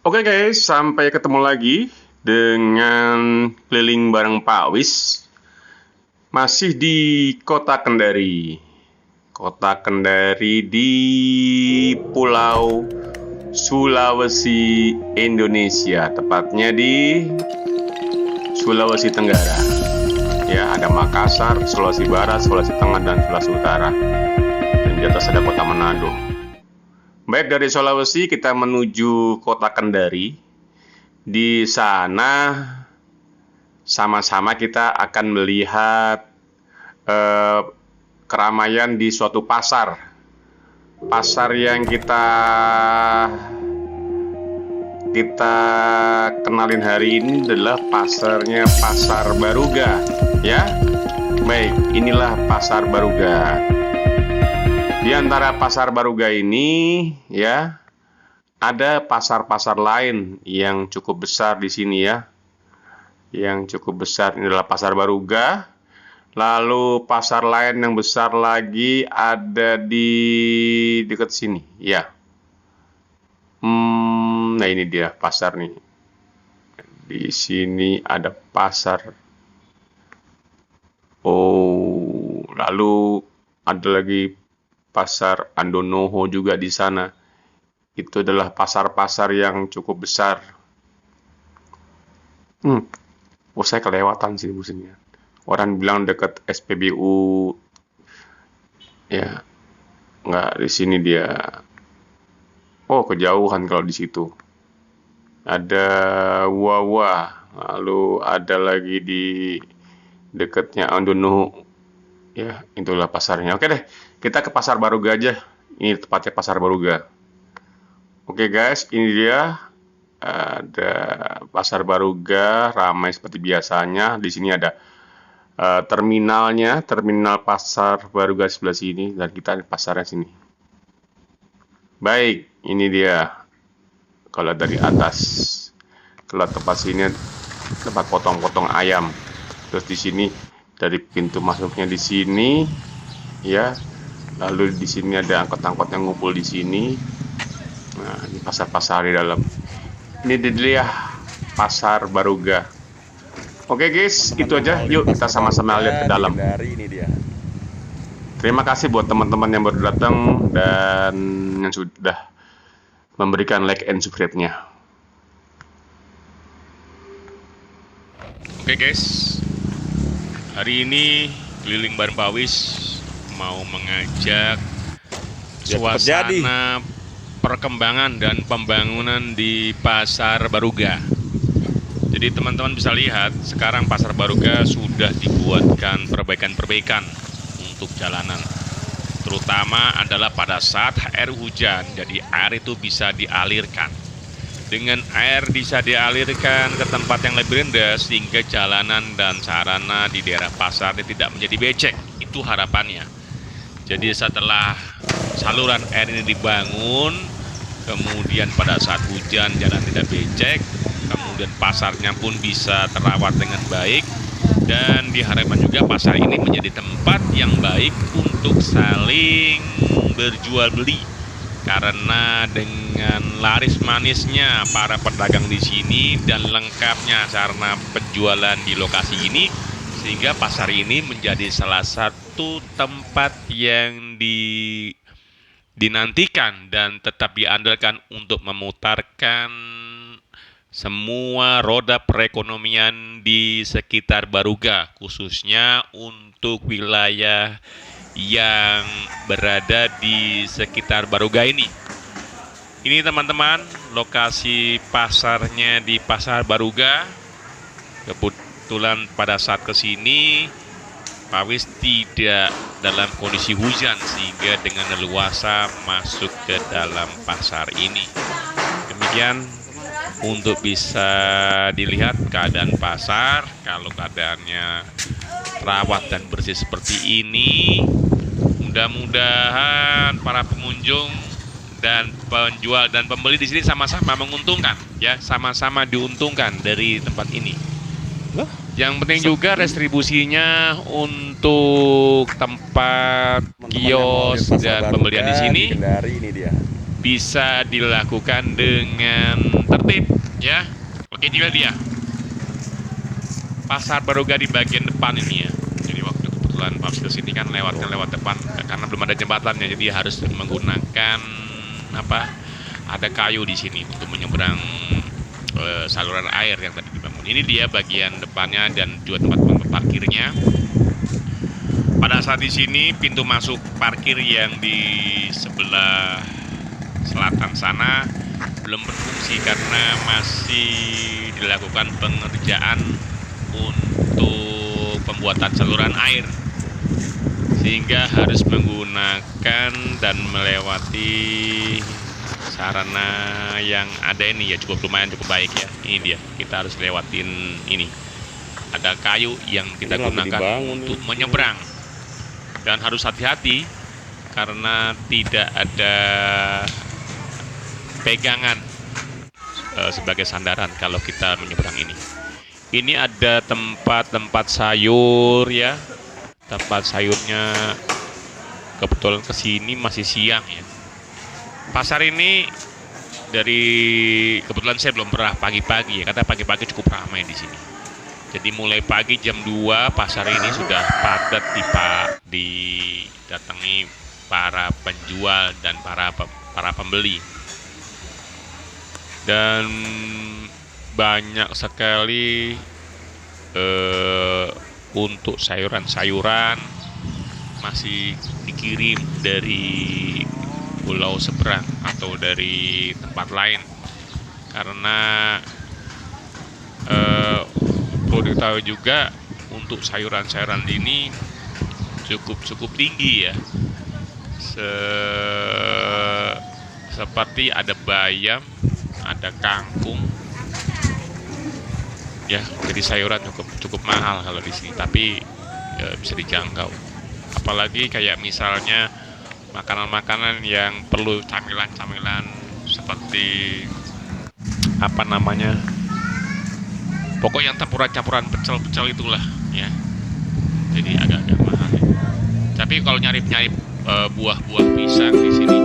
Oke guys, sampai ketemu lagi dengan keliling bareng Pak Wis. Masih di Kota Kendari. Kota Kendari di Pulau Sulawesi, Indonesia. Tepatnya di Sulawesi Tenggara. Ya, ada Makassar, Sulawesi Barat, Sulawesi Tengah, dan Sulawesi Utara. Dan di atas ada Kota Manado. Baik, dari Sulawesi kita menuju Kota Kendari. Di sana sama-sama kita akan melihat keramaian di suatu pasar. Pasar yang kita kenalin hari ini adalah pasarnya Pasar Baruga, ya. Baik, inilah Pasar Baruga. Di antara Pasar Baruga ini, ya, ada pasar-pasar lain yang cukup besar di sini, ya. Yang cukup besar ini adalah Pasar Baruga. Lalu pasar lain yang besar lagi ada di dekat sini, ya. Nah ini dia pasar nih. Di sini ada pasar. Oh, lalu ada lagi Pasar Andonoho juga di sana. Itu adalah pasar-pasar yang cukup besar. Oh, saya kelewatan sih musimnya. Orang bilang dekat SPBU. Ya, nggak di sini dia. Oh, kejauhan kalau di situ. Ada Wawa. Lalu ada lagi di dekatnya Andonoho. Ya, itulah pasarnya. Oke deh, kita ke Pasar Baruga aja. Ini tepatnya Pasar Baruga. Oke guys, ini dia. Ada Pasar Baruga, ramai seperti biasanya. Di sini ada terminalnya, terminal Pasar Baruga sebelah sini, dan kita di pasarnya sini. Baik, ini dia. Kalau dari atas, kalau tempat sini tempat potong-potong ayam. Terus di sini dari pintu masuknya di sini, ya. Lalu di sini ada angkot-angkot yang ngumpul di sini. Nah, ini pasar-pasar di dalam. Ini dia Pasar Baruga. Oke guys, itu aja. Yuk kita sama-sama lihat ke dalam. Terima kasih buat teman-teman yang baru datang dan yang sudah memberikan like and subscribe-nya. Oke guys, hari ini keliling bareng Pak Wis mau mengajak suasana perkembangan dan pembangunan di Pasar Baruga. Jadi teman-teman bisa lihat sekarang Pasar Baruga sudah dibuatkan perbaikan-perbaikan untuk jalanan. Terutama adalah pada saat air hujan, jadi air itu bisa dialirkan. Dengan air bisa dialirkan ke tempat yang lebih rendah sehingga jalanan dan sarana di daerah pasar tidak menjadi becek. Itu harapannya. Jadi setelah saluran air ini dibangun, kemudian pada saat hujan jalan tidak becek, kemudian pasarnya pun bisa terawat dengan baik, dan diharapkan juga pasar ini menjadi tempat yang baik untuk saling berjual beli. Karena dengan laris manisnya para pedagang di sini dan lengkapnya sarana penjualan di lokasi ini, sehingga pasar ini menjadi salah satu tempat yang dinantikan dan tetap diandalkan untuk memutarkan semua roda perekonomian di sekitar Baruga, khususnya untuk wilayah yang berada di sekitar Baruga ini. Ini teman-teman, lokasi pasarnya di Pasar Baruga. Kebetulan pada saat kesini Pak Wis tidak dalam kondisi hujan sehingga dengan leluasa masuk ke dalam pasar ini. Demikian untuk bisa dilihat keadaan pasar. Kalau keadaannya terawat dan bersih seperti ini, mudah-mudahan para pengunjung dan penjual dan pembeli di sini sama-sama menguntungkan, ya, sama-sama diuntungkan dari tempat ini. Yang penting juga distribusinya untuk tempat kios dan pembelian di sini. Ini dia. bisa dilakukan dengan tertib ya. Oke, inilah dia Pasar Baruga di bagian depan ini ya. Jadi waktu kebetulan Pak Sil sini kan lewat depan karena belum ada jembatannya, jadi harus menggunakan ada kayu di sini untuk menyeberang saluran air yang tadi dibangun. Ini dia bagian depannya dan juga tempat parkirnya. Pada saat di sini pintu masuk parkir yang di sebelah selatan sana belum berfungsi karena masih dilakukan pengerjaan untuk pembuatan saluran air, sehingga harus menggunakan dan melewati sarana yang ada ini ya, cukup baik ya. Ini dia, kita harus lewatin ini, ada kayu yang kita gunakan untuk menyeberang, dan harus hati-hati karena tidak ada pegangan sebagai sandaran kalau kita menyeberang ini. Ini ada tempat sayur ya, tempat sayurnya. Kebetulan kesini masih siang ya. Pasar ini kebetulan saya belum pernah pagi-pagi ya, karena pagi-pagi cukup ramai di sini. Jadi mulai pagi jam 2 pasar ini sudah padat didatangi para penjual dan para pembeli. Dan banyak sekali untuk sayuran-sayuran masih dikirim dari pulau seberang atau dari tempat lain, karena perlu diketahui juga untuk sayuran-sayuran ini cukup tinggi ya, seperti ada bayam, ada kangkung ya. Jadi sayuran cukup mahal kalau di sini, tapi bisa dijangkau. Apalagi kayak misalnya makanan-makanan yang perlu camilan-camilan seperti pokoknya campuran pecel itulah ya. Jadi agak-agak mahal ya. Tapi kalau nyari buah-buah pisang di sini